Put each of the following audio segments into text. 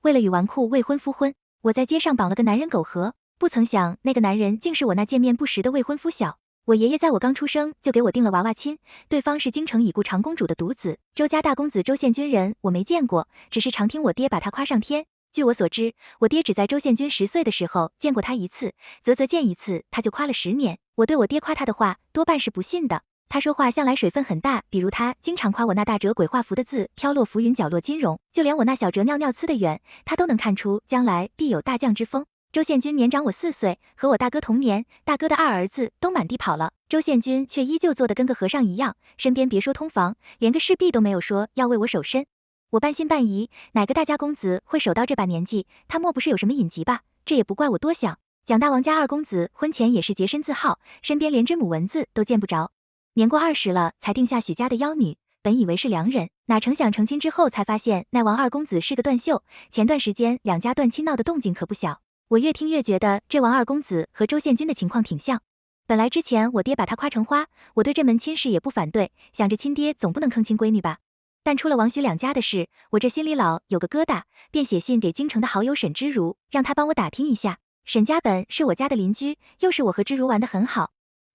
为了与纨绔未婚夫婚，我在街上绑了个男人苟合，不曾想那个男人竟是我那见面不识的未婚夫小。我爷爷在我刚出生就给我定了娃娃亲，对方是京城已故长公主的独子，周家大公子周宪军人我没见过，只是常听我爹把他夸上天。据我所知，我爹只在周宪军10岁的时候见过他一次，啧见一次他就夸了10年。我对我爹夸他的话多半是不信的，他说话向来水分很大，比如他经常夸我那大折鬼画符的字飘落浮云角落金融，就连我那小折尿尿呲的远，他都能看出将来必有大将之风。周宪军年长我4岁，和我大哥同年，大哥的2儿子都满地跑了，周宪军却依旧做得跟个和尚一样，身边别说通房，连个侍婢都没有说要为我守身。我半信半疑，哪个大家公子会守到这把年纪？他莫不是有什么隐疾吧？这也不怪我多想。蒋大王家2公子婚前也是洁身自好，身边连只母蚊子都见不着。年过20了才定下许家的妖女，本以为是良人，哪成想成亲之后才发现那王2公子是个断袖。前段时间两家断亲闹的动静可不小。我越听越觉得这王2公子和周宪军的情况挺像。本来之前我爹把他夸成花，我对这门亲事也不反对，想着亲爹总不能坑亲闺女吧。但出了王许两家的事，我这心里老有个疙瘩，便写信给京城的好友沈之如，让他帮我打听一下。沈家本是我家的邻居，又是我和之如玩得很好。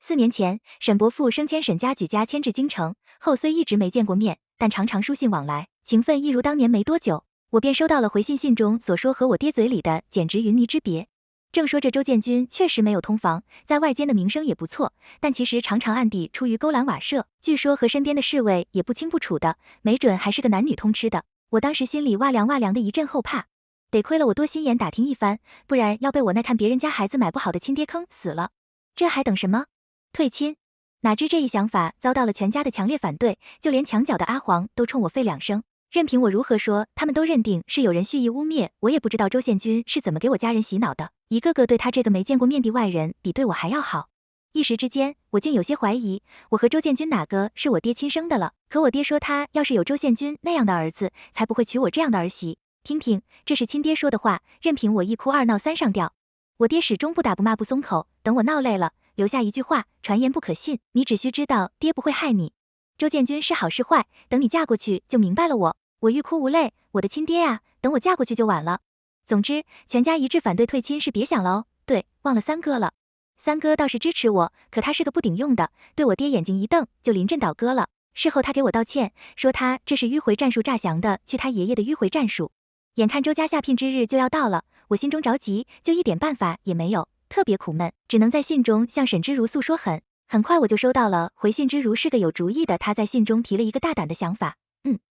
4年前，沈伯父升迁沈家举家迁至京城，后虽一直没见过面，但常常书信往来，情分一如当年。没多久，我便收到了回信中所说和我爹嘴里的简直云泥之别。正说这周建军确实没有通房，在外间的名声也不错，但其实常常暗地出于勾栏瓦舍，据说和身边的侍卫也不清不楚的，没准还是个男女通吃的。我当时心里哇凉哇凉的一阵后怕，得亏了我多心眼打听一番，不然要被我那看别人家孩子买不好的亲爹坑死了。这还等什么？退亲？哪知这一想法遭到了全家的强烈反对，就连墙角的阿黄都冲我吠2声。任凭我如何说，他们都认定是有人蓄意污蔑，我也不知道周宪军是怎么给我家人洗脑的，一个个对他这个没见过面的外人比对我还要好。一时之间，我竟有些怀疑，我和周建军哪个是我爹亲生的了。可我爹说他要是有周宪军那样的儿子，才不会娶我这样的儿媳。听听，这是亲爹说的话，任凭我1哭2闹3上吊，我爹始终不打不骂不松口，等我闹累了，留下一句话，传言不可信，你只需知道爹不会害你。周建军是好是坏，等你嫁过去就明白了。我欲哭无泪，我的亲爹啊，等我嫁过去就晚了。总之，全家一致反对退亲是别想了哦。对，忘了三哥了。三哥倒是支持我，可他是个不顶用的，对我爹眼睛一瞪，就临阵倒戈了。事后他给我道歉，说他这是迂回战术诈降的，去他爷爷的迂回战术。眼看周家下聘之日就要到了，我心中着急，就一点办法也没有，特别苦闷，只能在信中向沈之如诉说。很快我就收到了回信，之如是个有主意的，他在信中提了一个大胆的想法。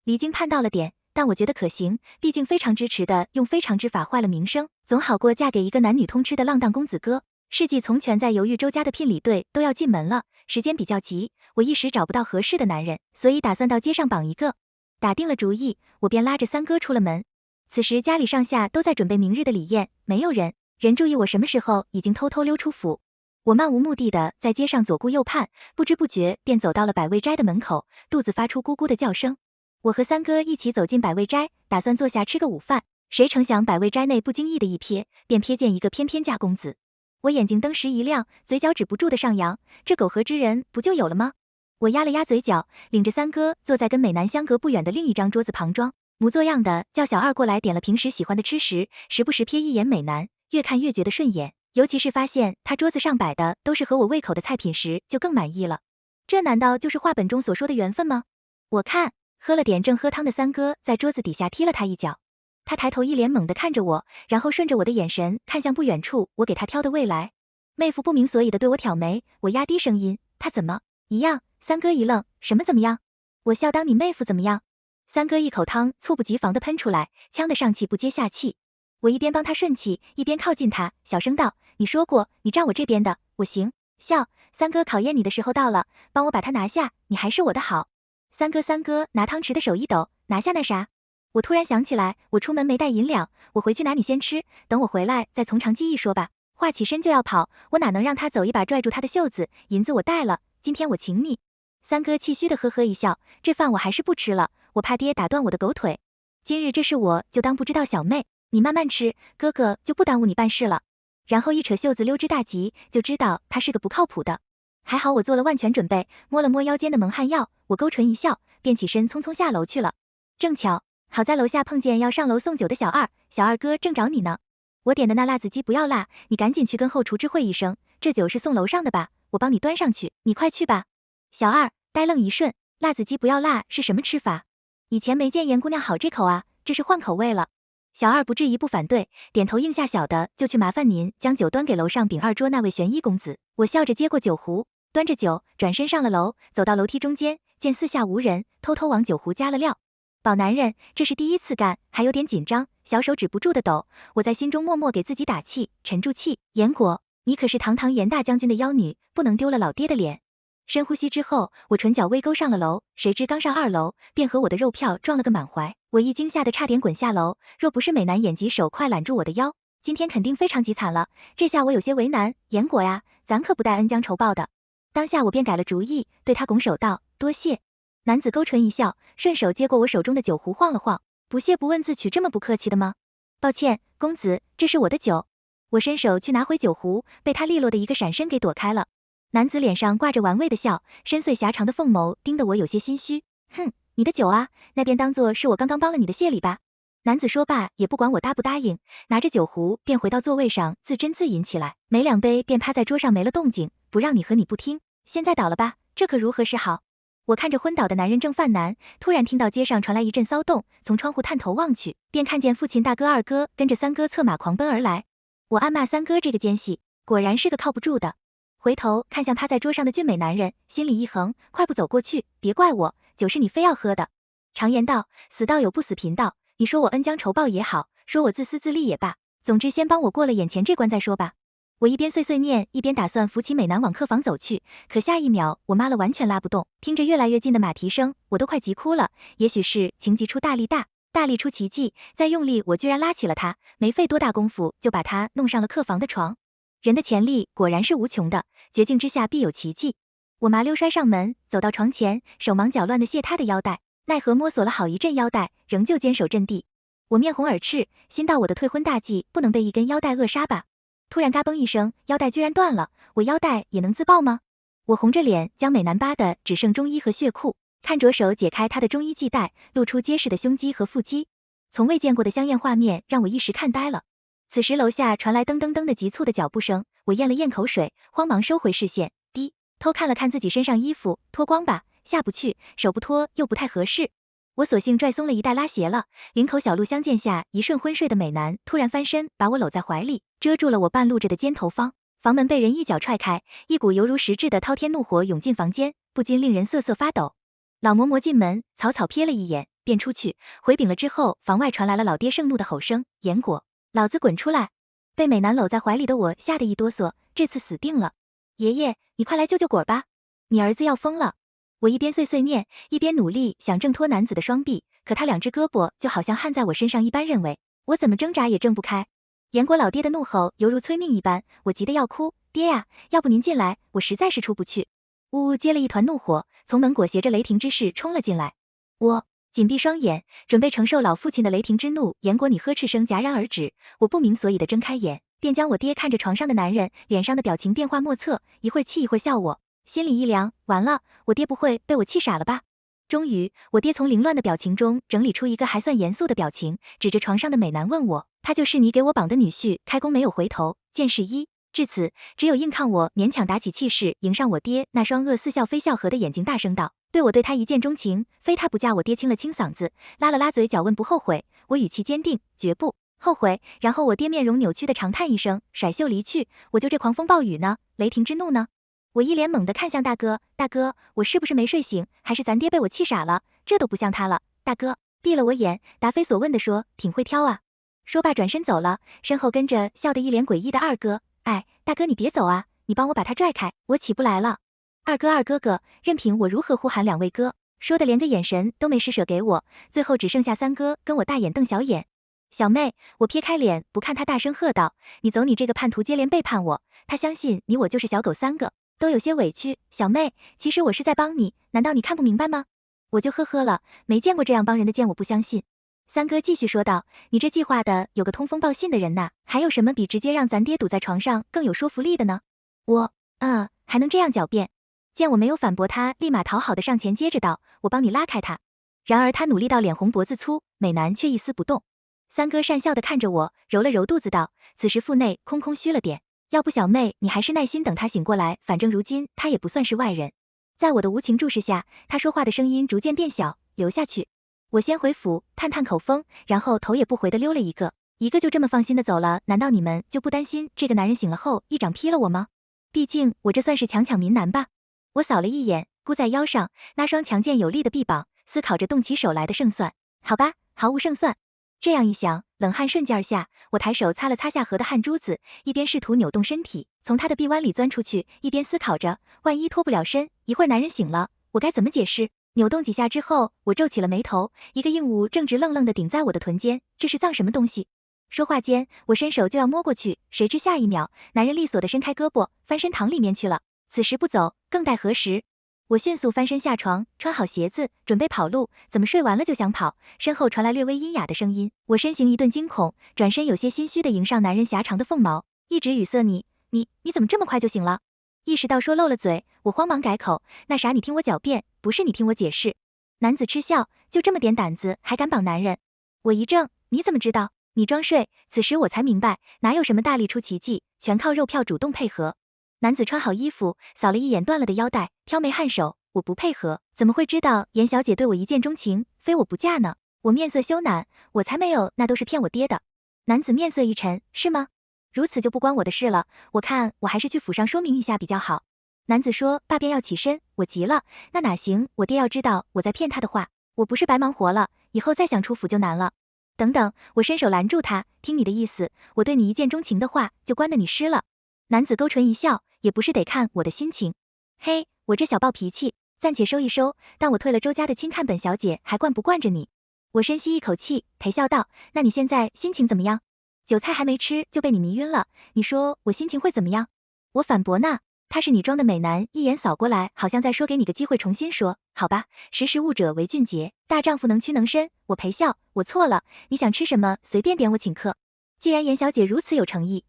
离经叛道了点，但我觉得可行，毕竟非常支持的用非常之法坏了名声，总好过嫁给一个男女通吃的浪荡公子哥。事迹从权在犹豫周家的聘礼队都要进门了，时间比较急，我一时找不到合适的男人，所以打算到街上绑一个。打定了主意，我便拉着三哥出了门。此时家里上下都在准备明日的礼宴，没有人注意我什么时候已经偷偷溜出府。我漫无目的的在街上左顾右盼，不知不觉便走到了百味斋的门口，肚子发出咕咕的叫声。我和三哥一起走进百味斋，打算坐下吃个午饭，谁成想百味斋内不经意的一瞥，便瞥见一个翩翩家公子。我眼睛登时一亮，嘴角止不住的上扬，这苟合之人不就有了吗？我压了压嘴角，领着三哥坐在跟美男相隔不远的另一张桌子旁，装模作样的叫小二过来点了平时喜欢的吃食，时不时瞥一眼美男，越看越觉得顺眼，尤其是发现他桌子上摆的都是合我胃口的菜品时，就更满意了。这难道就是话本中所说的缘分吗？我看喝了点正喝汤的三哥在桌子底下踢了他一脚，他抬头一脸猛地看着我，然后顺着我的眼神看向不远处我给他挑的未来。妹夫不明所以的对我挑眉，我压低声音，他怎么一样？三哥一愣，什么怎么样？我笑当你妹夫怎么样？三哥一口汤猝不及防的喷出来，呛得上气不接下气。我一边帮他顺气，一边靠近他，小声道，你说过你站我这边的，我行。笑，三哥考验你的时候到了，帮我把他拿下，你还是我的好。三哥拿汤匙的手一抖，拿下那啥？我突然想起来，我出门没带银两，我回去拿你先吃，等我回来再从长计议说吧。话起身就要跑，我哪能让他走，一把拽住他的袖子，银子我带了，今天我请你。三哥气虚的呵呵一笑，这饭我还是不吃了，我怕爹打断我的狗腿。今日这事我就当不知道，小妹，你慢慢吃，哥哥就不耽误你办事了。然后一扯袖子溜之大吉，就知道他是个不靠谱的。还好我做了万全准备，摸了摸腰间的蒙汗药，我勾唇一笑，便起身匆匆下楼去了。正巧好在楼下碰见要上楼送酒的小二哥正找你呢。我点的那辣子鸡不要辣，你赶紧去跟后厨知会一声，这酒是送楼上的吧，我帮你端上去，你快去吧。小二呆愣一瞬，辣子鸡不要辣是什么吃法？以前没见严姑娘好这口啊，这是换口味了。小二不质疑不反对，点头应下，小的就去麻烦您将酒端给楼上丙二桌那位玄衣公子。我笑着接过酒壶，端着酒转身上了楼，走到楼梯中间，见四下无人，偷偷往酒壶加了料。宝男人，这是第一次干，还有点紧张，小手止不住的抖。我在心中默默给自己打气，沉住气。严果，你可是堂堂严大将军的妖女，不能丢了老爹的脸。深呼吸之后，我唇角微勾上了楼，谁知刚上2楼，便和我的肉票撞了个满怀。我一惊吓得差点滚下楼，若不是美男眼疾手快揽住我的腰，今天肯定非常极惨了。这下我有些为难，严果呀，咱可不带恩将仇报的。当下我便改了主意，对他拱手道，多谢。男子勾唇一笑，顺手接过我手中的酒壶晃了晃，不谢不问自取，这么不客气的吗？抱歉，公子，这是我的酒。我伸手去拿回酒壶，被他利落的一个闪身给躲开了。男子脸上挂着玩味的笑，深邃狭长的凤眸盯得我有些心虚。哼，你的酒啊，那边当做是我刚刚帮了你的谢礼吧。男子说罢，也不管我答不答应，拿着酒壶便回到座位上自斟自饮起来，没2杯便趴在桌上没了动静，不让你喝你不听，现在倒了吧，这可如何是好？我看着昏倒的男人正犯难，突然听到街上传来一阵骚动，从窗户探头望去，便看见父亲大哥二哥跟着三哥策马狂奔而来。我暗骂三哥这个奸细，果然是个靠不住的。回头看向趴在桌上的俊美男人，心里一横，快步走过去，别怪我，酒是你非要喝的。常言道，死道友不死贫道，你说我恩将仇报也好，说我自私自利也罢，总之先帮我过了眼前这关再说吧。我一边碎碎念，一边打算扶起美男往客房走去，可下一秒我妈了完全拉不动，听着越来越近的马蹄声，我都快急哭了。也许是情急出大力大力出奇迹，再用力我居然拉起了他，没费多大功夫就把他弄上了客房的床。人的潜力果然是无穷的，绝境之下必有奇迹。我麻溜摔上门，走到床前，手忙脚乱的卸他的腰带，奈何摸索了好一阵腰带，仍旧坚守阵地。我面红耳赤，心道我的退婚大计不能被一根腰带扼杀吧。突然嘎嘣一声，腰带居然断了，我腰带也能自爆吗？我红着脸将美男扒的只剩中衣和血裤，看着手解开他的中衣系带，露出结实的胸肌和腹肌。从未见过的香艳画面让我一时看呆了。此时楼下传来噔噔噔的急促的脚步声，我咽了咽口水，慌忙收回视线，偷看了看自己身上衣服，脱光吧，下不去，手不脱又不太合适。我索性拽松了一带拉鞋了，领口小路相见下，一瞬昏睡的美男突然翻身，把我搂在怀里，遮住了我半露着的肩头方。房门被人一脚踹开，一股犹如实质的滔天怒火涌进房间，不禁令人瑟瑟发抖。老嬷嬷进门，草草瞥了一眼，便出去，回禀了之后，房外传来了老爹盛怒的吼声：严果，老子滚出来！被美男搂在怀里的我吓得一哆嗦，这次死定了。爷爷，你快来救救果吧，你儿子要疯了。我一边碎碎念，一边努力想挣脱男子的双臂，可他2只胳膊就好像焊在我身上一般认为，我怎么挣扎也挣不开。严果老爹的怒吼犹如催命一般，我急得要哭，爹呀，要不您进来，我实在是出不去。呜呜接了一团怒火，从门裹挟着雷霆之势冲了进来。我紧闭双眼，准备承受老父亲的雷霆之怒。严果你呵斥声戛然而止，我不明所以的睁开眼，便将我爹看着床上的男人，脸上的表情变化莫测，一会儿气一会儿笑我。心里一凉，完了，我爹不会被我气傻了吧？终于，我爹从凌乱的表情中整理出一个还算严肃的表情，指着床上的美男问我，他就是你给我绑的女婿？开弓没有回头，见识一。至此，只有硬抗我勉强打起气势，迎上我爹那双似笑非笑合的眼睛，大声道，对他一见钟情，非他不嫁。我爹清了清嗓子，拉了拉嘴角问不后悔，我语气坚定，绝不后悔。然后我爹面容扭曲的长叹一声，甩袖离去。我就这狂风暴雨呢，雷霆之怒呢？我一脸懵的看向大哥，大哥，我是不是没睡醒，还是咱爹被我气傻了？这都不像他了。大哥闭了我眼，答非所问的说，挺会挑啊。说罢转身走了，身后跟着笑得一脸诡异的二哥。哎，大哥你别走啊，你帮我把他拽开，我起不来了。二哥哥，任凭我如何呼喊2位哥，说的连个眼神都没施舍给我，最后只剩下三哥跟我大眼瞪小眼。小妹，我撇开脸不看他，大声喝道，你走你这个叛徒，接连背叛我，他相信你我就是小狗3个。都有些委屈，小妹，其实我是在帮你，难道你看不明白吗？我就呵呵了，没见过这样帮人的剑，我不相信。三哥继续说道，你这计划的有个通风报信的人呐，还有什么比直接让咱爹堵在床上更有说服力的呢？我还能这样狡辩？见我没有反驳他，立马讨好的上前接着道，我帮你拉开他。然而他努力到脸红脖子粗，美男却一丝不动。三哥讪笑地看着我，揉了揉肚子道，此时腹内空空虚了点，要不小妹你还是耐心等他醒过来，反正如今他也不算是外人。在我的无情注视下，他说话的声音逐渐变小，留下去。我先回府探探口风，然后头也不回地溜了一个就这么放心的走了。难道你们就不担心这个男人醒了后一掌劈了我吗？毕竟我这算是强抢民男吧。我扫了一眼箍在腰上那双强健有力的臂膀，思考着动起手来的胜算。好吧，毫无胜算。这样一想，冷汗瞬间而下，我抬手擦了擦下颌的汗珠子，一边试图扭动身体从他的臂弯里钻出去，一边思考着，万一脱不了身，一会儿男人醒了，我该怎么解释？扭动几下之后，我皱起了眉头，一个硬物正直愣愣的顶在我的臀间，这是脏什么东西？说话间，我伸手就要摸过去，谁知下一秒，男人利索的伸开胳膊，翻身躺里面去了。此时不走，更待何时？我迅速翻身下床，穿好鞋子，准备跑路，怎么睡完了就想跑？身后传来略微阴哑的声音，我身形一顿惊恐，转身有些心虚的迎上男人狭长的凤毛，一直语塞你怎么这么快就醒了？意识到说漏了嘴，我慌忙改口，那啥你听我狡辩，不是你听我解释。男子嗤笑，就这么点胆子还敢绑男人？我一怔，你怎么知道？你装睡。此时我才明白，哪有什么大力出奇迹，全靠肉票主动配合。男子穿好衣服，扫了一眼断了的腰带，挑眉颔首，我不配合，怎么会知道严小姐对我一见钟情，非我不嫁呢？我面色羞赧，我才没有，那都是骗我爹的。男子面色一沉，是吗？如此就不关我的事了，我看我还是去府上说明一下比较好。男子说罢便要起身，我急了，那哪行，我爹要知道我在骗他的话，我不是白忙活了，以后再想出府就难了。等等，我伸手拦住他，听你的意思，我对你一见钟情的话就关得你湿了。男子勾唇一笑，也不是得看我的心情。嘿，我这小暴脾气，暂且收一收，但我退了周家的亲，看本小姐还惯不惯着你。我深吸一口气，陪笑道，那你现在心情怎么样？酒菜还没吃就被你迷晕了，你说我心情会怎么样？我反驳呢，他是你装的美男，一眼扫过来，好像在说给你个机会重新说，好吧，识时务者为俊杰，大丈夫能屈能伸。我陪笑，我错了，你想吃什么随便点，我请客。既然严小姐如此有诚意，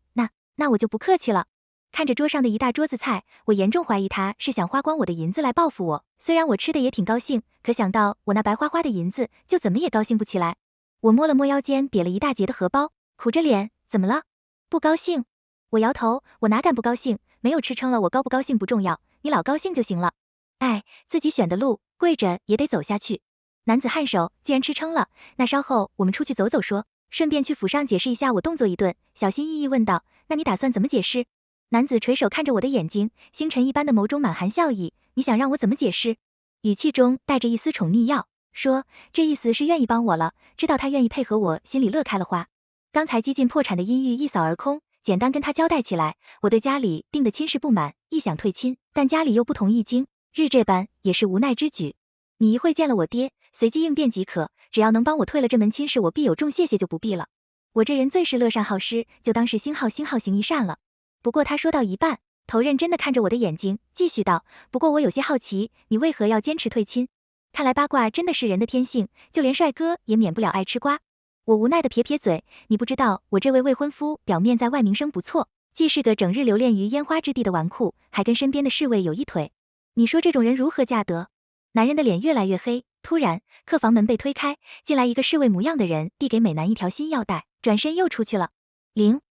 那我就不客气了。看着桌上的一大桌子菜，我严重怀疑他是想花光我的银子来报复我，虽然我吃的也挺高兴，可想到我那白花花的银子，就怎么也高兴不起来。我摸了摸腰间瘪了一大截的荷包，苦着脸，怎么了？不高兴？我摇头，我哪敢不高兴，没有吃撑了，我高不高兴不重要，你老高兴就行了。哎，自己选的路，跪着也得走下去。男子颔首，既然吃撑了，那稍后我们出去走走说，顺便去府上解释一下我动作一顿，小心翼翼问道，那你打算怎么解释？男子垂手看着我的眼睛，星辰一般的眸中满含笑意，你想让我怎么解释？语气中带着一丝宠溺要说，这意思是愿意帮我了，知道他愿意配合我，心里乐开了花。刚才几近破产的阴郁一扫而空，简单跟他交代起来，我对家里定的亲事不满，亦想退亲，但家里又不同意经，日这般也是无奈之举。你一会见了我爹，随机应变即可，只要能帮我退了这门亲事，我必有重谢谢就不必了。我这人最是乐善好施，就当是星号行一善了。不过他说到一半，头认真的看着我的眼睛，继续道，不过我有些好奇，你为何要坚持退亲？看来八卦真的是人的天性，就连帅哥也免不了爱吃瓜。我无奈的撇撇嘴，你不知道我这位未婚夫表面在外名声不错，既是个整日留恋于烟花之地的纨绔，还跟身边的侍卫有一腿。你说这种人如何嫁得？男人的脸越来越黑，突然客房门被推开，进来一个侍卫模样的人，递给美男一条新腰带，转身又出去了。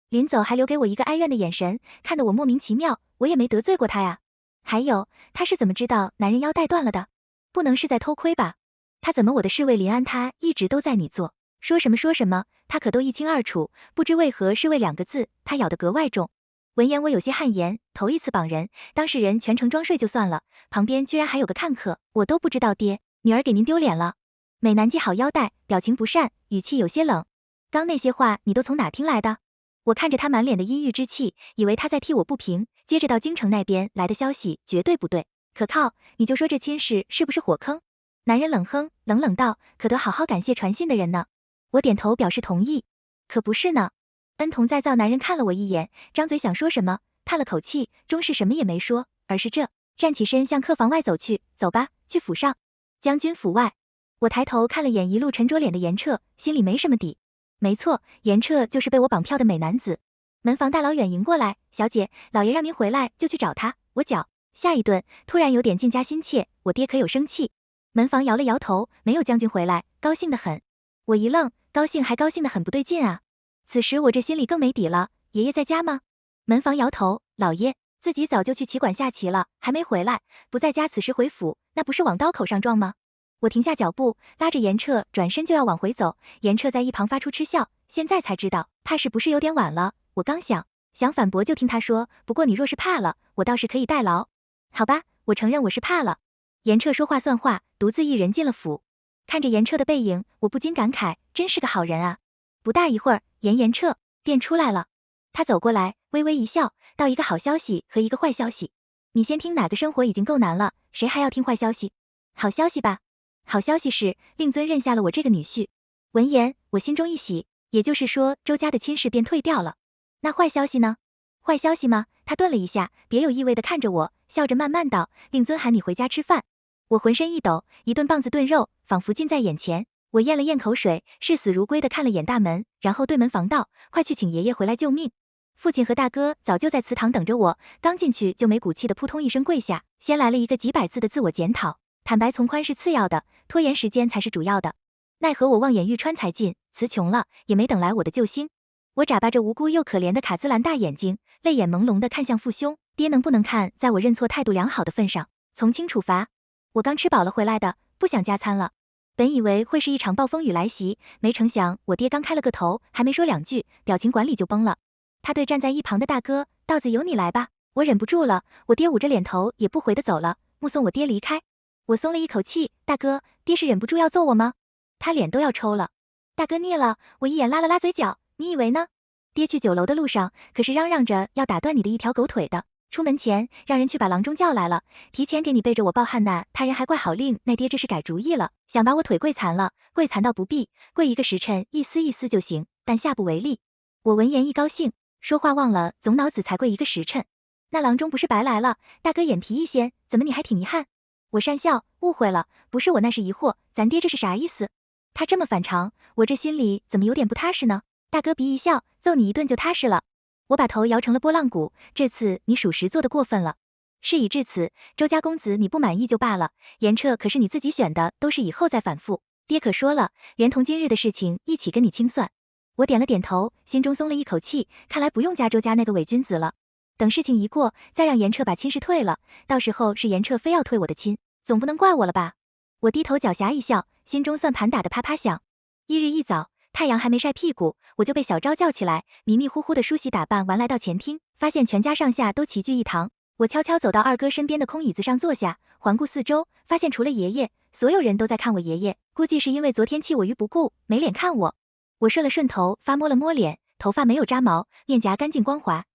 临走还留给我一个哀怨的眼神，看得我莫名其妙，我也没得罪过他呀。还有，他是怎么知道男人腰带断了的？不能是在偷窥吧？他怎么我的侍卫临安他一直都在你做，说什么，他可都一清二楚，不知为何侍卫两个字，他咬得格外重。闻言我有些汗颜，头一次绑人，当事人全程装睡就算了，旁边居然还有个看客，我都不知道爹，女儿给您丢脸了。美男系好腰带，表情不善，语气有些冷。刚那些话你都从哪听来的？我看着他满脸的阴郁之气，以为他在替我不平，接着到京城那边来的消息绝对不对，可靠，你就说这亲事是不是火坑？男人冷哼，冷冷道，可得好好感谢传信的人呢。我点头表示同意，可不是呢。恩同再造男人看了我一眼，张嘴想说什么，叹了口气，终是什么也没说，而是站起身向客房外走去，走吧，去府上。将军府外，我抬头看了眼一路沉着脸的严彻，心里没什么底。没错，严彻就是被我绑票的美男子。门房大老远迎过来，小姐，老爷让您回来就去找他。我脚下一顿，突然有点更加心切，我爹可有生气？门房摇了摇头，没有将军回来，高兴得很。我一愣，高兴还高兴得很不对劲啊。此时我这心里更没底了，爷爷在家吗？门房摇头，老爷自己早就去棋馆下棋了，还没回来，不在家此时回府，那不是往刀口上撞吗？我停下脚步，拉着严彻转身就要往回走，严彻在一旁发出嗤笑，现在才知道，怕是不是有点晚了？我刚想反驳，就听他说，不过你若是怕了，我倒是可以代劳。好吧，我承认我是怕了。严彻说话算话，独自一人进了府。看着严彻的背影，我不禁感慨，真是个好人啊。不大一会儿，严彻便出来了。他走过来，微微一笑，道一个好消息和一个坏消息。你先听哪个？生活已经够难了，谁还要听坏消息？好消息吧。好消息是，令尊认下了我这个女婿。闻言，我心中一喜，也就是说，周家的亲事便退掉了。那坏消息呢？坏消息吗？他顿了一下，别有意味的看着我，笑着慢慢道，令尊喊你回家吃饭。我浑身一抖，一顿棒子炖肉仿佛近在眼前。我咽了咽口水，视死如归的看了眼大门，然后对门房道，快去请爷爷回来救命。父亲和大哥早就在祠堂等着我，刚进去就没骨气的扑通一声跪下，先来了一个几百字的自我检讨，坦白从宽是次要的，拖延时间才是主要的。奈何我望眼欲穿才尽，词穷了，也没等来我的救星。我眨巴着无辜又可怜的卡姿兰大眼睛，泪眼朦胧的看向父兄，爹能不能看在我认错态度良好的份上，从轻处罚？我刚吃饱了回来的，不想加餐了。本以为会是一场暴风雨来袭，没成想我爹刚开了个头，还没说两句，表情管理就崩了。他对站在一旁的大哥，道子由你来吧。我忍不住了，我爹捂着脸头也不回的走了，目送我爹离开。我松了一口气，大哥，爹是忍不住要揍我吗？他脸都要抽了。大哥孽了，我一眼拉了拉嘴角，你以为呢？爹去酒楼的路上，可是嚷嚷着要打断你的一条狗腿的。出门前让人去把郎中叫来了，提前给你备着我抱汉那，他人还怪好令，那爹这是改主意了，想把我腿跪残了，跪残倒不必，跪一个时辰，一丝一丝就行，但下不为例。我闻言一高兴，说话忘了，总脑子才跪一个时辰。那郎中不是白来了，大哥眼皮一掀，怎么你还挺遗憾？我讪笑，误会了，不是我那是疑惑，咱爹这是啥意思？他这么反常，我这心里怎么有点不踏实呢？大哥鼻一笑，揍你一顿就踏实了。我把头摇成了拨浪鼓，这次你属实做得过分了。事已至此，周家公子你不满意就罢了，严彻可是你自己选的，都是以后再反复。爹可说了，连同今日的事情一起跟你清算。我点了点头，心中松了一口气，看来不用加周家那个伪君子了。等事情一过，再让严彻把亲事退了，到时候是严彻非要退我的亲，总不能怪我了吧？我低头狡黠一笑，心中算盘打得啪啪响。一日一早，太阳还没晒屁股，我就被小昭叫起来，迷迷糊糊的梳洗打扮完来到前厅，发现全家上下都齐聚一堂。我悄悄走到二哥身边的空椅子上坐下，环顾四周，发现除了爷爷，所有人都在看我爷爷，估计是因为昨天弃我于不顾，没脸看我。我顺了顺头发摸了摸脸，头发没有扎毛，面颊干净光滑，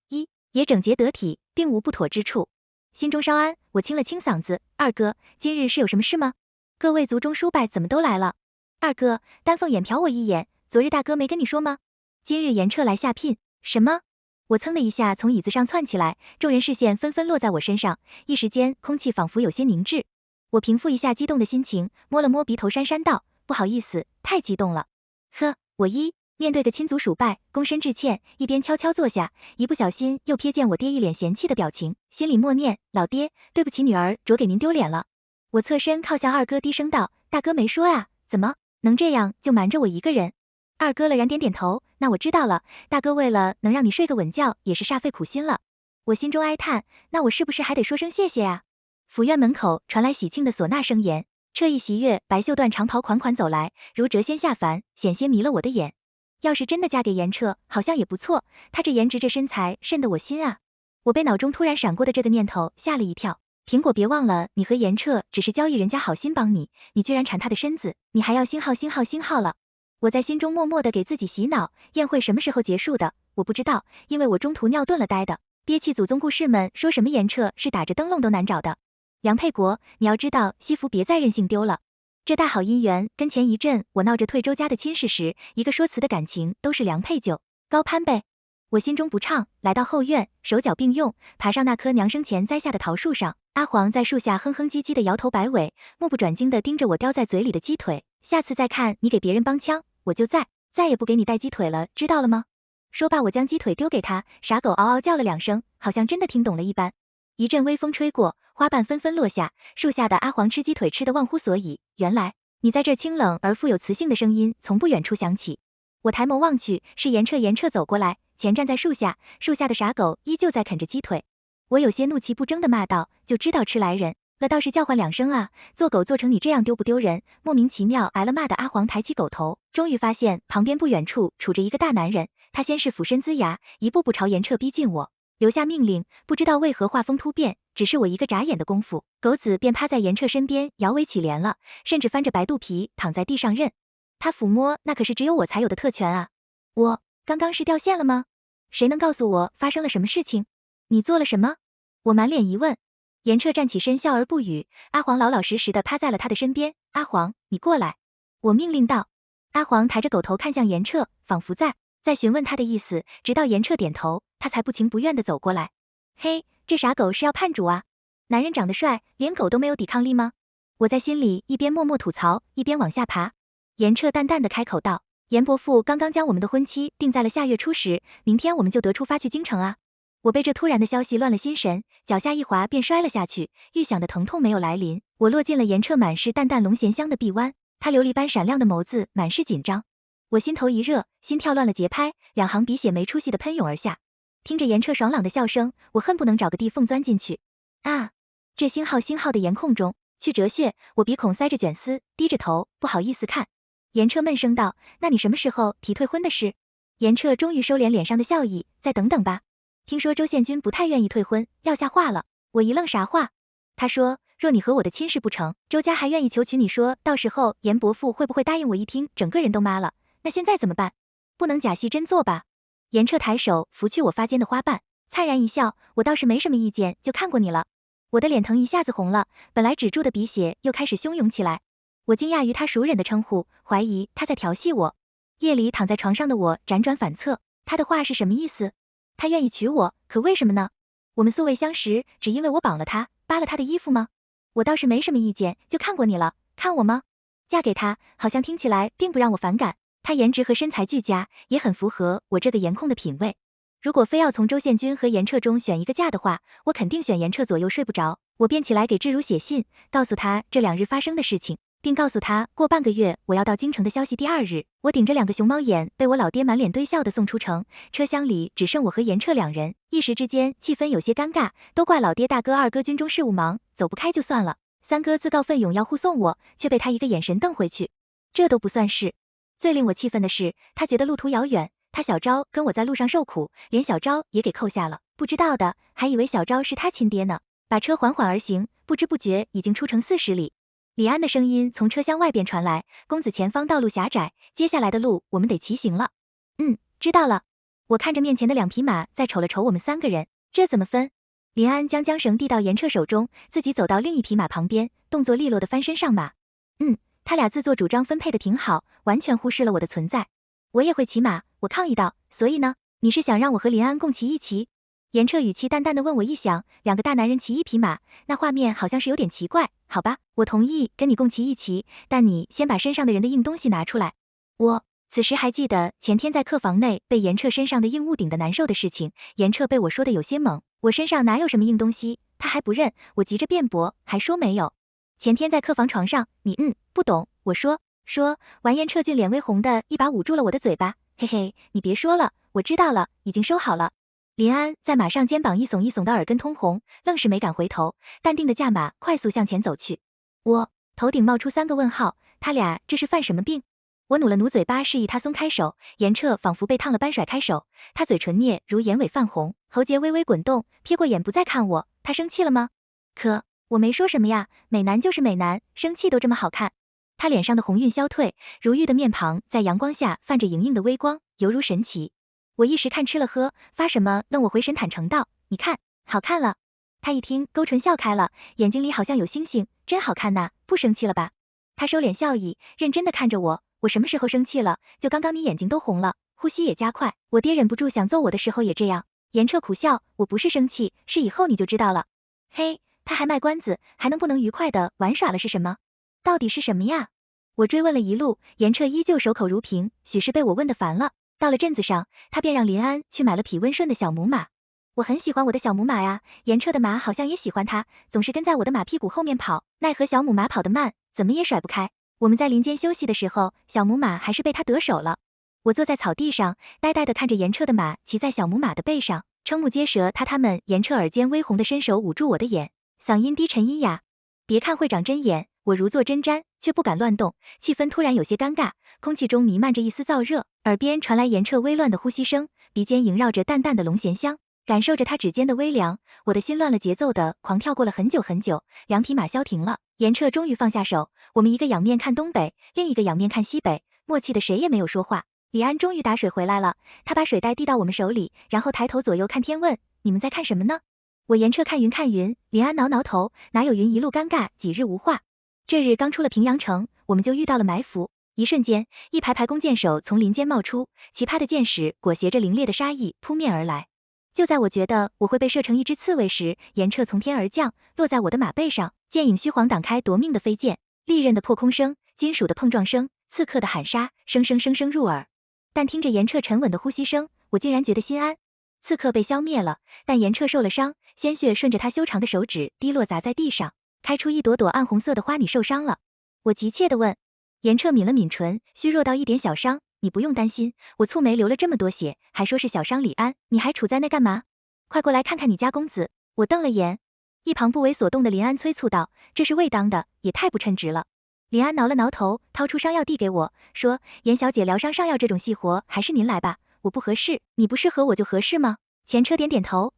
也整洁得体，并无不妥之处。心中稍安，我清了清嗓子，二哥，今日是有什么事吗？各位族中叔伯怎么都来了？二哥，丹凤眼瞟我一眼，昨日大哥没跟你说吗？今日严彻来下聘。什么？我噌的一下从椅子上窜起来，众人视线纷纷落在我身上，一时间空气仿佛有些凝滞。我平复一下激动的心情，摸了摸鼻头，讪讪道，不好意思，太激动了。呵，我面对个亲族属拜，躬身致歉，一边悄悄坐下，一不小心又瞥见我爹一脸嫌弃的表情，心里默念，老爹，对不起女儿，着给您丢脸了。我侧身靠向二哥，低声道，大哥没说啊，怎么能这样就瞒着我一个人？二哥了然点点头，那我知道了，大哥为了能让你睡个稳觉，也是煞费苦心了。我心中哀叹，那我是不是还得说声谢谢啊？府院门口传来喜庆的唢呐声言，彻意袭月白袖缎长袍款款走来，如谪仙下凡，险些迷了我的眼。要是真的嫁给严彻，好像也不错，他这颜值这身材，瘆得我心啊。我被脑中突然闪过的这个念头吓了一跳。苹果别忘了，你和严彻只是交易人家好心帮你，你居然缠他的身子，你还要星号了。我在心中默默的给自己洗脑，宴会什么时候结束的？我不知道，因为我中途尿遁了呆的，憋气祖宗故事们说什么严彻是打着灯笼都难找的。梁佩国，你要知道，西服别再任性丢了。这大好姻缘，跟前一阵我闹着退周家的亲事时，一个说辞的感情都是良配就高攀呗。我心中不畅，来到后院，手脚并用，爬上那棵娘生前栽下的桃树上。阿黄在树下哼哼唧唧的摇头摆尾，目不转睛的盯着我叼在嘴里的鸡腿。下次再看你给别人帮腔，我就再也不给你带鸡腿了，知道了吗？说罢，我将鸡腿丢给他，傻狗嗷嗷叫了2声，好像真的听懂了一般。一阵微风吹过，花瓣纷纷落下，树下的阿黄吃鸡腿吃得忘乎所以。原来你在这儿。清冷而富有磁性的声音从不远处响起。我抬眸望去，是严彻。严彻走过来，前站在树下，树下的傻狗依旧在啃着鸡腿。我有些怒气不争地骂道：就知道吃来人了，倒是叫唤2声啊！做狗做成你这样丢不丢人？莫名其妙挨了骂的阿黄抬起狗头，终于发现旁边不远处杵着一个大男人，他先是俯身龇牙，一步步朝严彻逼近我。留下命令，不知道为何画风突变，只是我一个眨眼的功夫，狗子便趴在严彻身边摇尾乞怜了，甚至翻着白肚皮躺在地上任他抚摸，那可是只有我才有的特权啊！我刚刚是掉线了吗？谁能告诉我发生了什么事情？你做了什么？我满脸疑问。严彻站起身笑而不语，阿黄老老实实的趴在了他的身边。阿黄，你过来，我命令道。阿黄抬着狗头看向严彻，仿佛在询问他的意思，直到严彻点头，他才不情不愿地走过来。嘿，这傻狗是要叛主啊？男人长得帅，连狗都没有抵抗力吗？我在心里一边默默吐槽，一边往下爬。严彻淡淡地开口道：严伯父刚刚将我们的婚期定在了下月初10，明天我们就得出发去京城啊。我被这突然的消息乱了心神，脚下一滑便摔了下去，预想的疼痛没有来临，我落进了严彻满是淡淡龙涎香的臂弯，他琉璃般闪亮的眸子满是紧张。我心头一热，心跳乱了节拍，2行鼻血没出息的喷涌而下。听着严彻爽朗的笑声，我恨不能找个地缝钻进去。啊！这星号的颜控中，去折穴，我鼻孔塞着卷丝，低着头，不好意思看。严彻闷声道：那你什么时候提退婚的事？严彻终于收敛脸上的笑意，再等等吧。听说周宪军不太愿意退婚，撂下话了。我一愣，啥话？他说，若你和我的亲事不成，周家还愿意求娶你，说到时候严伯父会不会答应？我一听，整个人都麻了。那现在怎么办？不能假戏真做吧？严彻抬手拂去我发间的花瓣，灿然一笑，我倒是没什么意见，就看过你了。我的脸腾一下子红了，本来止住的鼻血又开始汹涌起来。我惊讶于他熟人的称呼，怀疑他在调戏我。夜里躺在床上的我辗转反侧，他的话是什么意思？他愿意娶我，可为什么呢？我们素未相识，只因为我绑了他，扒了他的衣服吗？我倒是没什么意见，就看过你了。看我吗？嫁给他，好像听起来并不让我反感。他颜值和身材俱佳，也很符合我这个颜控的品味。如果非要从周宪军和严彻中选一个嫁的话，我肯定选严彻。左右睡不着，我便起来给志如写信，告诉他这2日发生的事情，并告诉他过半个月我要到京城的消息。第2日，我顶着2个熊猫眼，被我老爹满脸堆笑的送出城。车厢里只剩我和严彻2人，一时之间气氛有些尴尬，都怪老爹大哥2哥军中事务忙，走不开就算了，3哥自告奋勇要护送我，却被他一个眼神瞪回去。这都不算事。最令我气愤的是，他觉得路途遥远，他小昭跟我在路上受苦，连小昭也给扣下了，不知道的还以为小昭是他亲爹呢。把车缓缓而行，不知不觉已经出城40里。李安的声音从车厢外边传来：公子，前方道路狭窄，接下来的路我们得骑行了。知道了。我看着面前的2匹马，再瞅了瞅我们3个人，这怎么分？林安将缰绳递到严彻手中，自己走到另一匹马旁边，动作利落的翻身上马。他俩自作主张分配的挺好，完全忽视了我的存在。我也会骑马，我抗议道，所以呢？你是想让我和林安共骑一骑？严彻语气淡淡的问我，一想，2个大男人骑1匹马，那画面好像是有点奇怪。好吧，我同意跟你共骑一骑，但你先把身上的人的硬东西拿出来。我此时还记得前天在客房内被严彻身上的硬物顶得难受的事情，严彻被我说的有些懵，我身上哪有什么硬东西？他还不认，我急着辩驳，还说没有。前天在客房床上，你不懂，我说完，严彻俊脸微红的一把捂住了我的嘴巴，嘿嘿，你别说了，我知道了，已经收好了。林安在马上肩膀一耸一耸的耳根通红，愣是没敢回头，淡定的驾马快速向前走去。我头顶冒出3个问号，他俩这是犯什么病？我努了努嘴巴示意他松开手，严彻仿佛被烫了般甩开手，他嘴唇裂如眼尾泛红，喉结微微滚动，瞥过眼不再看我，他生气了吗？可我没说什么呀，美男就是美男，生气都这么好看。他脸上的红晕消退，如玉的面庞在阳光下泛着莹莹的微光，犹如神奇。我一时看吃了喝，发什么愣？我回神坦诚道，你看，好看了。他一听，勾唇笑开了，眼睛里好像有星星，真好看呐，不生气了吧？他收敛笑意，认真的看着我，我什么时候生气了？就刚刚你眼睛都红了，呼吸也加快，我爹忍不住想揍我的时候也这样。严彻苦笑，我不是生气，是以后你就知道了。嘿，他还卖关子，还能不能愉快的玩耍了是什么？到底是什么呀？我追问了一路，严彻依旧守口如瓶，许是被我问得烦了。到了镇子上，他便让林安去买了匹温顺的小母马。我很喜欢我的小母马呀，严彻的马好像也喜欢它，总是跟在我的马屁股后面跑，奈何小母马跑得慢，怎么也甩不开。我们在林间休息的时候，小母马还是被它得手了。我坐在草地上，呆呆地看着严彻的马骑在小母马的背上，瞠目结舌。他们，严彻耳尖微红的伸手捂住我的眼，嗓音低沉阴哑。别看会长针眼，我如坐针毡，却不敢乱动，气氛突然有些尴尬，空气中弥漫着一丝燥热，耳边传来严彻微乱的呼吸声，鼻尖萦绕着淡淡的龙涎香。感受着他指尖的微凉，我的心乱了节奏的狂跳过了很久很久，两匹马消停了，严彻终于放下手，我们一个仰面看东北，另一个仰面看西北，默契的谁也没有说话。李安终于打水回来了，他把水袋递到我们手里，然后抬头左右看天问，你们在看什么呢？我严彻看云看云，李安挠挠头，哪有云一路尴尬，几日无话。这日刚出了平阳城，我们就遇到了埋伏，一瞬间，一排排弓箭手从林间冒出，奇葩的箭矢裹挟着凌冽的杀意扑面而来。就在我觉得我会被射成一只刺猬时，严彻从天而降，落在我的马背上，剑影虚晃挡开夺命的飞剑，利刃的破空声，金属的碰撞声，刺客的喊杀，声声声声入耳。但听着严彻沉稳的呼吸声，我竟然觉得心安。刺客被消灭了，但严彻受了伤，鲜血顺着他修长的手指滴落砸在地上，开出一朵朵暗红色的花。你受伤了？我急切地问。严彻抿了抿唇，虚弱到一点小伤，你不用担心，我蹙眉流了这么多血，还说是小伤。李安，你还杵在那干嘛？快过来看看你家公子。我瞪了眼，一旁不为所动的林安催促道，这是未当的，也太不称职了。林安挠了挠头，掏出伤药递给我，说，严小姐疗伤上药这种细活，还是您来吧，我不合适，你不适合我就合适吗？前车点点头，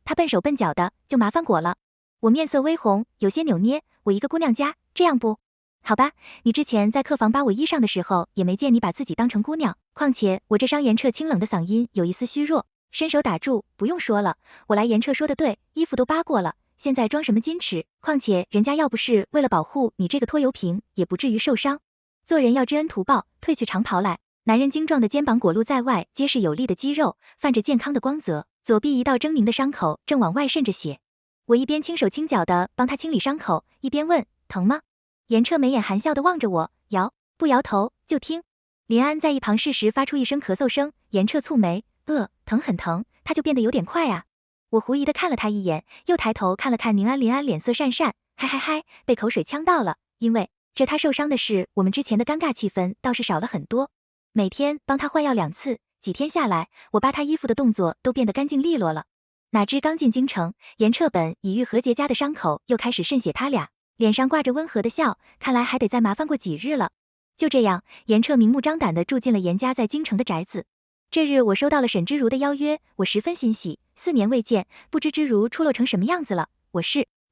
他笨手笨脚的，就麻烦果了。我面色微红，有些扭捏，我一个姑娘家，这样不？好吧，你之前在客房扒我衣裳的时候，也没见你把自己当成姑娘，况且我这伤。严彻清冷的嗓音有一丝虚弱，伸手打住，不用说了，我来。严彻说的对，衣服都扒过了，现在装什么矜持，况且人家要不是为了保护你这个拖油瓶，也不至于受伤。做人要知恩图报，褪去长袍来。男人精壮的肩膀裹露在外，结实有力的肌肉，泛着健康的光泽，左臂一道狰狞的伤口正往外渗着血。我一边轻手轻脚的帮他清理伤口，一边问，疼吗？严彻眉眼含笑的望着我，摇不摇头，就听林安在一旁适时发出一声咳嗽声。严彻蹙眉，疼很疼，他就变得有点快啊。我狐疑的看了他一眼，又抬头看了看林安，脸色讪讪，嗨，被口水呛到了。因为这他受伤的事，我们之前的尴尬气氛倒是少了很多。每天帮他换药2次，几天下来，我扒他衣服的动作都变得干净利落了。哪知刚进京城，严彻本已愈合结痂的伤口又开始渗血，他俩脸上挂着温和的笑，看来还得再麻烦过几日了。就这样，严彻明目张胆地住进了严家在京城的宅子。这日我收到了沈知如的邀约，我十分欣喜，4年未见，不知知如出落成什么样子了。我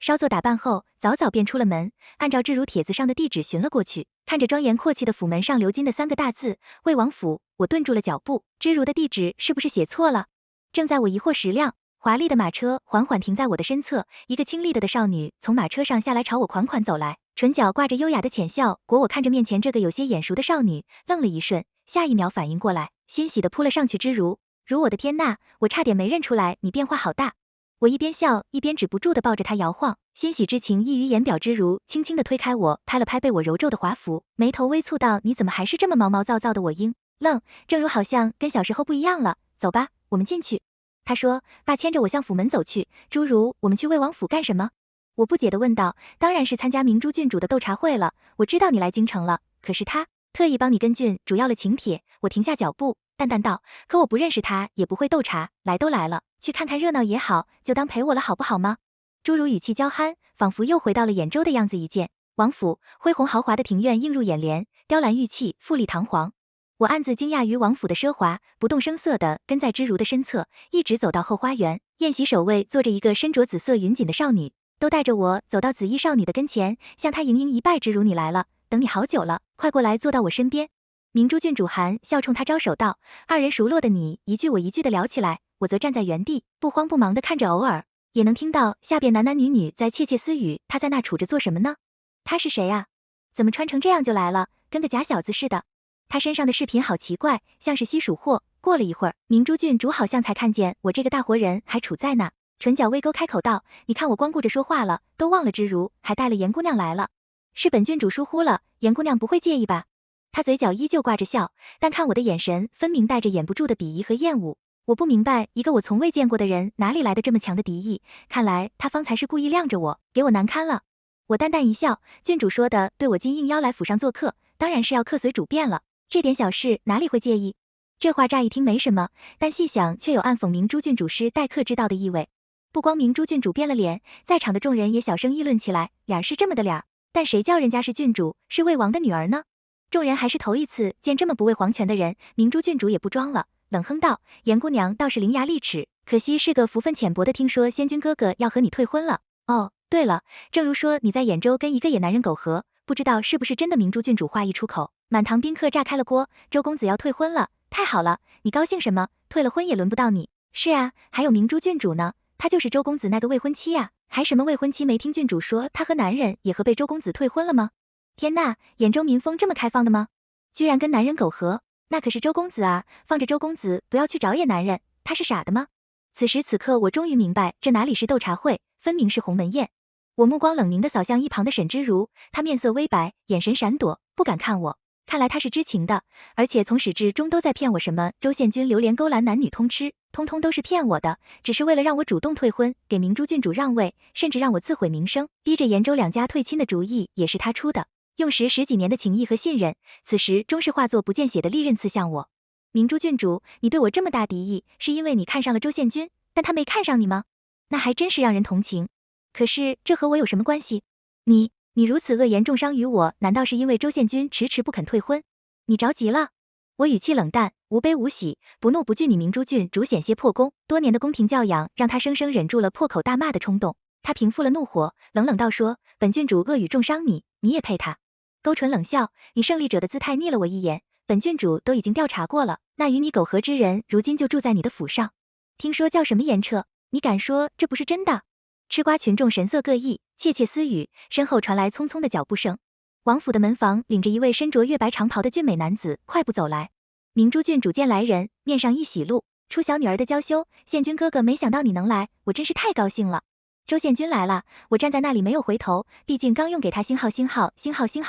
稍作打扮后，早早便出了门，按照知如帖子上的地址寻了过去，看着庄严阔气的府门上鎏金的3个大字魏王府，我顿住了脚步，知如的地址是不是写错了？正在我疑惑时亮，华丽的马车缓缓停在我的身侧，一个清丽的少女从马车上下来，朝我款款走来，唇角挂着优雅的浅笑。我看着面前这个有些眼熟的少女，愣了一瞬，下一秒反应过来，欣喜地扑了上去。知如，我的天呐，我差点没认出来，你变化好大。我一边笑一边止不住地抱着她摇晃，欣喜之情溢于言表。知如轻轻地推开我，拍了拍被我揉皱的华服，眉头微蹙道，你怎么还是这么毛毛躁躁的？我愣，正如好像跟小时候不一样了。走吧，我们进去。他说，爸牵着我向府门走去。诸如，我们去魏王府干什么？我不解地问道，当然是参加明珠郡主的斗茶会了。我知道你来京城了，可是他特意帮你跟郡主要了请帖。我停下脚步，淡淡道，可我不认识他，也不会斗茶，来都来了，去看看热闹也好，就当陪我了好不好吗？诸如语气娇憨，仿佛又回到了兖州的样子。一见王府，恢宏豪华的庭院映入眼帘，雕栏玉砌，富丽堂皇。我暗自惊讶于王府的奢华，不动声色地跟在知如的身侧，一直走到后花园。宴席首位坐着一个身着紫色云锦的少女，都带着我走到紫衣少女的跟前，向她盈盈一拜。知如，你来了，等你好久了，快过来坐到我身边。明珠郡主含笑冲她招手道，二人熟络的你一句我一句的聊起来，我则站在原地，不慌不忙地看着，偶尔也能听到下边男男女女在窃窃私语。他在那杵着做什么呢？他是谁啊？怎么穿成这样就来了，跟个假小子似的？他身上的饰品好奇怪，像是稀属货。过了一会儿，明珠郡主好像才看见我这个大活人还杵在那，唇角微勾，开口道，你看我光顾着说话了，都忘了知如还带了严姑娘来了。是本郡主疏忽了，严姑娘不会介意吧？他嘴角依旧挂着笑，但看我的眼神分明带着掩不住的鄙夷和厌恶。我不明白，一个我从未见过的人哪里来的这么强的敌意，看来他方才是故意晾着我，给我难堪了。我淡淡一笑，郡主说的，对我今应邀来府上做客，当然是要客随主便了，这点小事哪里会介意？这话乍一听没什么，但细想却有暗讽明珠郡主师待客之道的意味。不光明珠郡主变了脸，在场的众人也小声议论起来，脸是这么的脸，但谁叫人家是郡主，是魏王的女儿呢？众人还是头一次见这么不畏皇权的人，明珠郡主也不装了，冷哼道，严姑娘倒是伶牙俐齿，可惜是个福分浅薄的，听说仙君哥哥要和你退婚了。哦，对了，正如说你在兖州跟一个野男人苟合，不知道是不是真的？明珠郡主话一出口，满堂宾客炸开了锅，周公子要退婚了，太好了，你高兴什么？退了婚也轮不到你。是啊，还有明珠郡主呢，她就是周公子那个未婚妻呀，还什么未婚妻？没听郡主说她和男人也和被周公子退婚了吗？天呐，兖州民风这么开放的吗？居然跟男人苟合，那可是周公子啊，放着周公子不要去找野男人，他是傻的吗？此时此刻我终于明白，这哪里是斗茶会，分明是鸿门宴。我目光冷凝的扫向一旁的沈之如，她面色微白，眼神闪躲，不敢看我。看来她是知情的，而且从始至终都在骗我什么周宪君流连勾栏男女通吃，通通都是骗我的，只是为了让我主动退婚，给明珠郡主让位，甚至让我自毁名声，逼着兖州两家退亲的主意也是他出的。用时10几年的情谊和信任，此时终是化作不见血的利刃刺向我。明珠郡主，你对我这么大敌意，是因为你看上了周宪君，但他没看上你吗？那还真是让人同情。可是这和我有什么关系？你如此恶言重伤于我，难道是因为周宪君迟迟不肯退婚？你着急了？我语气冷淡，无悲无喜，不怒不惧。你明珠郡主险些破功，多年的宫廷教养让他生生忍住了破口大骂的冲动。他平复了怒火，冷冷道说，本郡主恶语重伤你，你也配他？勾唇冷笑，你胜利者的姿态睨了我一眼，本郡主都已经调查过了，那与你苟合之人如今就住在你的府上，听说叫什么严彻，你敢说这不是真的？吃瓜群众神色各异，窃窃私语，身后传来匆匆的脚步声。王府的门房领着一位身着月白长袍的俊美男子快步走来。明珠郡主见来人，面上一喜露出小女儿的娇羞，宪君哥哥，没想到你能来，我真是太高兴了。周宪君来了，我站在那里没有回头，毕竟刚用给他星号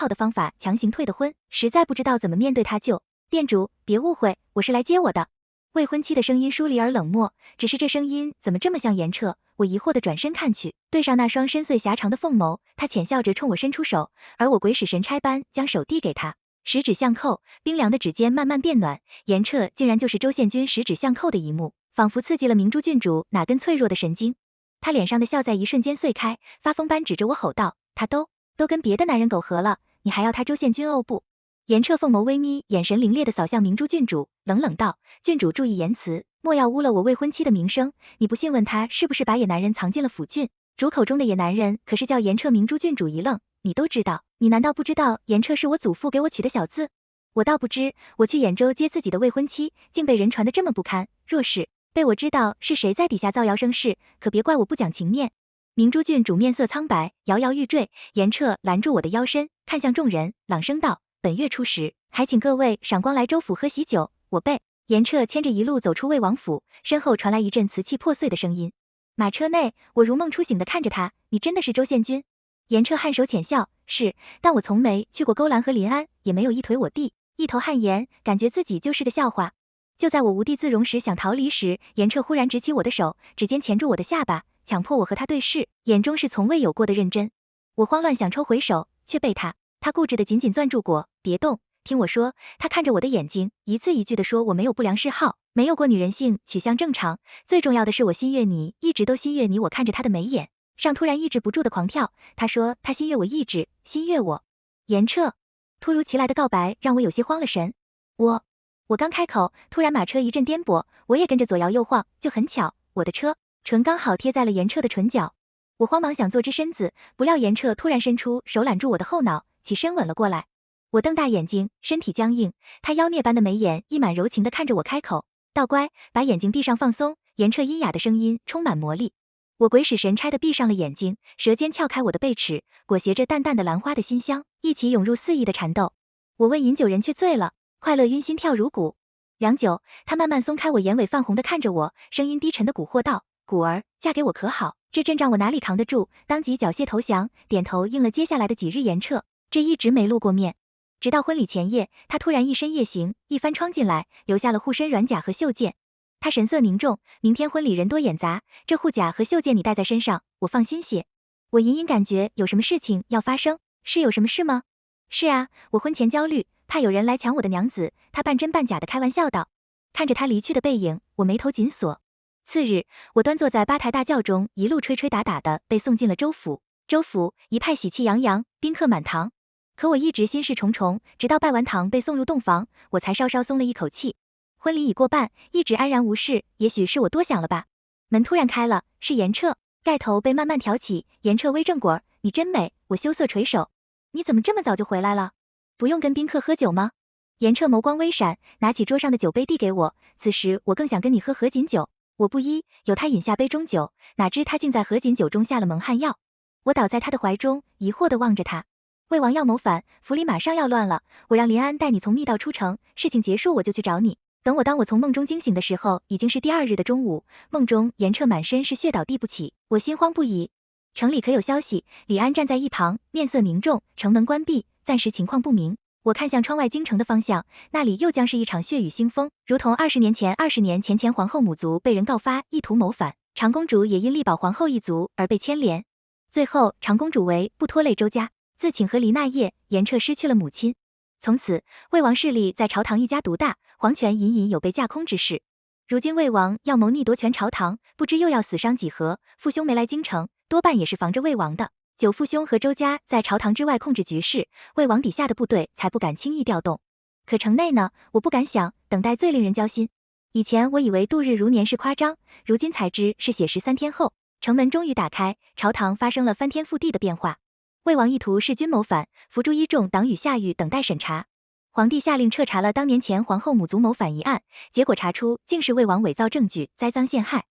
的方法强行退的婚，实在不知道怎么面对他。店主别误会，我是来接我的。未婚妻的声音疏离而冷漠，只是这声音怎么这么像严彻？我疑惑的转身看去，对上那双深邃狭长的凤眸，他浅笑着冲我伸出手，而我鬼使神差般将手递给他，十指相扣，冰凉的指尖慢慢变暖，严彻竟然就是周宪君十指相扣的一幕，仿佛刺激了明珠郡主哪根脆弱的神经。他脸上的笑在一瞬间碎开，发疯般指着我吼道，他都跟别的男人苟合了，你还要他周宪君哦不？严彻凤眸微眯，眼神凌冽的扫向明珠郡主，冷冷道，郡主注意言辞，莫要污了我未婚妻的名声，你不信问他是不是把野男人藏进了府郡，主口中的野男人可是叫严彻。明珠郡主一愣，你都知道，你难道不知道严彻是我祖父给我取的小字？我倒不知，我去兖州接自己的未婚妻，竟被人传得这么不堪，若是被我知道是谁在底下造谣生事，可别怪我不讲情面。明珠郡主面色苍白，摇摇欲坠，严彻拦住我的腰身，看向众人，朗声道，本月初10，还请各位赏光来州府喝喜酒。我被严彻牵着一路走出魏王府，身后传来一阵瓷器破碎的声音。马车内，我如梦初醒的看着他，你真的是周宪君？严彻颔首浅笑，是，但我从没去过勾栏和临安，也没有一腿我地，一头汗颜，感觉自己就是个笑话。就在我无地自容时想逃离时，严彻忽然执起我的手，指尖钳住我的下巴，强迫我和他对视，眼中是从未有过的认真。我慌乱想抽回手，却被他固执的紧紧攥住过，别动，听我说。他看着我的眼睛，一字一句的说，我没有不良嗜好，没有过女人性，取向正常，最重要的是我心悦你，一直都心悦你。我看着他的眉眼上突然抑制不住的狂跳，他说他心悦我，一直心悦我。严彻突如其来的告白让我有些慌了神，我刚开口，突然马车一阵颠簸，我也跟着左摇右晃，就很巧，我的车唇刚好贴在了严彻的唇角。我慌忙想坐直身子，不料严彻突然伸出手揽住我的后脑，起身吻了过来。我瞪大眼睛，身体僵硬，他妖孽般的眉眼溢满柔情的看着我，开口道，乖，把眼睛闭上放松。严彻阴哑的声音充满魔力。我鬼使神差的闭上了眼睛，舌尖撬开我的背齿，裹挟着淡淡的兰花的馨香，一起涌入肆意的缠斗。我问饮酒人却醉了，快乐晕心跳如鼓。良久，他慢慢松开我，眼尾泛红的看着我，声音低沉的蛊惑道，谷儿，嫁给我可好？这阵仗我哪里扛得住，当即缴械投降，点头应了。接下来的几日，严彻这一直没露过面，直到婚礼前夜，他突然一身夜行，一翻窗进来，留下了护身软甲和袖剑。他神色凝重，明天婚礼人多眼杂，这护甲和袖剑你带在身上，我放心些。我隐隐感觉有什么事情要发生，是有什么事吗？是啊，我婚前焦虑，怕有人来抢我的娘子，他半真半假的开玩笑道。看着他离去的背影，我眉头紧锁。次日，我端坐在八抬大轿中，一路吹吹打打的被送进了州府。州府一派喜气洋洋，宾客满堂。可我一直心事重重，直到拜完堂被送入洞房，我才稍稍松了一口气。婚礼已过半，一直安然无事，也许是我多想了吧。门突然开了，是严彻，盖头被慢慢挑起，严彻微正果，你真美，我羞涩垂首。你怎么这么早就回来了？不用跟宾客喝酒吗？严彻眸光微闪，拿起桌上的酒杯递给我，此时我更想跟你喝合卺酒。我不依，有他饮下杯中酒，哪知他竟在合卺酒中下了蒙汗药。我倒在他的怀中，疑惑地望着他。魏王要谋反，府里马上要乱了，我让林安带你从密道出城，事情结束我就去找你。当我从梦中惊醒的时候，已经是第二日的中午，梦中严彻满身是血倒地不起，我心慌不已。城里可有消息？李安站在一旁，面色凝重，城门关闭，暂时情况不明。我看向窗外京城的方向，那里又将是一场血雨腥风，如同20年前前皇后母族被人告发意图谋反，长公主也因力保皇后一族而被牵连。最后长公主为不拖累周家，自请和离那夜，严彻失去了母亲。从此魏王势力在朝堂一家独大，皇权隐隐有被架空之势。如今魏王要谋逆夺权朝堂，不知又要死伤几何，父兄没来京城，多半也是防着魏王的。九父兄和周家在朝堂之外控制局势，魏王底下的部队才不敢轻易调动。可城内呢，我不敢想，等待最令人焦心。以前我以为度日如年是夸张，如今才知是写实。3天后，城门终于打开，朝堂发生了翻天覆地的变化。魏王意图弑君谋反，伏诛一众党羽下狱等待审查。皇帝下令彻查了当年前皇后母族谋反一案，结果查出竟是魏王伪造证据，栽赃陷害。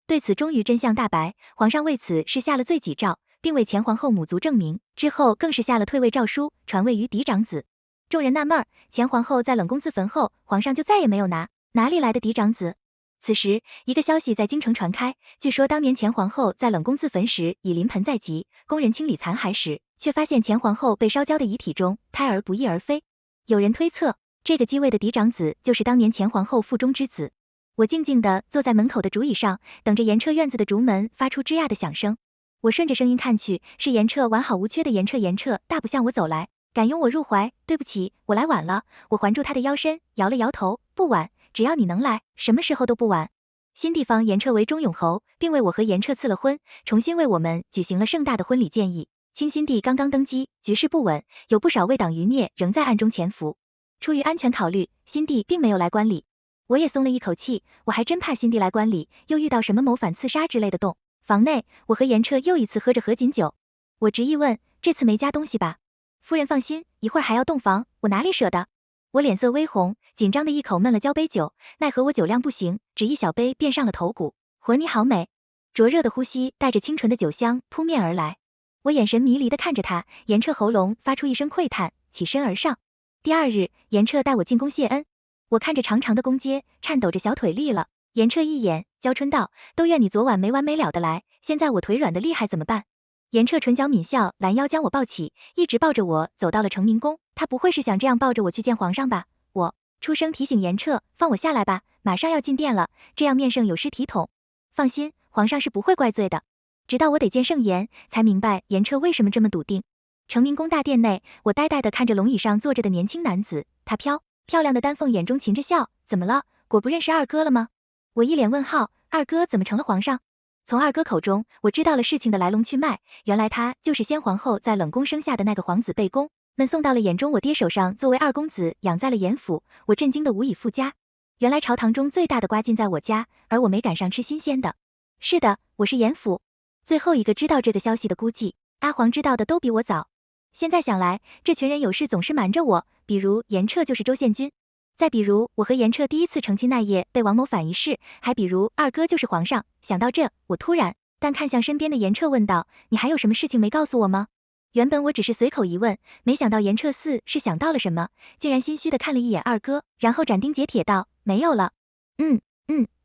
对此终于真相大白，皇上为此是下了罪己诏，并为前皇后母族证明，之后更是下了退位诏书，传位于嫡长子。众人纳闷，前皇后在冷宫自焚后，皇上就再也没有哪里来的嫡长子？此时，一个消息在京城传开，据说当年前皇后在冷宫自焚时已临盆在即，工人清理残骸时，却发现前皇后被烧焦的遗体中胎儿不翼而飞。有人推测，这个继位的嫡长子就是当年前皇后腹中之子。我静静地坐在门口的竹椅上，等着严彻院子的竹门发出吱呀的响声。我顺着声音看去，是严彻完好无缺的严彻大步向我走来，敢拥我入怀。对不起，我来晚了。我环住他的腰身，摇了摇头，不晚。只要你能来，什么时候都不晚。新地方严彻为中永侯，并为我和严彻赐了婚，重新为我们举行了盛大的婚礼建议。清新帝刚刚登基，局势不稳，有不少魏党余孽仍在暗中潜伏。出于安全考虑，新帝并没有来观礼。我也松了一口气，我还真怕新帝来观礼，又遇到什么谋反刺杀之类的动。房内，我和严彻又一次喝着合卺酒。我执意问，这次没加东西吧？夫人放心，一会儿还要洞房，我哪里舍得？我脸色微红，紧张的一口闷了交杯酒，奈何我酒量不行，只一小杯便上了头骨。魂儿你好美，灼热的呼吸带着清纯的酒香扑面而来。我眼神迷离的看着他，严彻喉咙发出一声喟叹，起身而上。第二日，严彻带我进宫谢恩，我看着长长的宫阶，颤抖着小腿立了。严彻一眼，娇嗔道，都怨你昨晚没完没了的来，现在我腿软的厉害怎么办？严彻唇角抿笑，拦腰将我抱起，一直抱着我走到了成明宫。他不会是想这样抱着我去见皇上吧？我出声提醒严彻，放我下来吧，马上要进殿了，这样面圣有失体统。放心，皇上是不会怪罪的。直到我得见圣颜，才明白严彻为什么这么笃定。成明宫大殿内，我呆呆地看着龙椅上坐着的年轻男子，他漂亮的丹凤眼中噙着笑，怎么了？果不认识二哥了吗？我一脸问号，二哥怎么成了皇上？从二哥口中，我知道了事情的来龙去脉，原来他就是先皇后在冷宫生下的那个皇子，被宫们送到了眼中我爹手上，作为二公子养在了严府。我震惊的无以复加，原来朝堂中最大的瓜尽在我家，而我没赶上吃新鲜的。是的，我是严府最后一个知道这个消息的，估计阿黄知道的都比我早。现在想来，这群人有事总是瞒着我，比如严彻就是周献君，再比如我和严彻第一次成亲那夜被王谋反一事，还比如二哥就是皇上。想到这，我突然看向身边的严彻问道，你还有什么事情没告诉我吗？原本我只是随口一问，没想到严彻似是想到了什么，竟然心虚的看了一眼二哥，然后斩钉截铁道，没有了。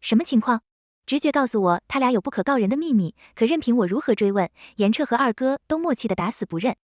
什么情况？直觉告诉我他俩有不可告人的秘密，可任凭我如何追问，严彻和二哥都默契的打死不认。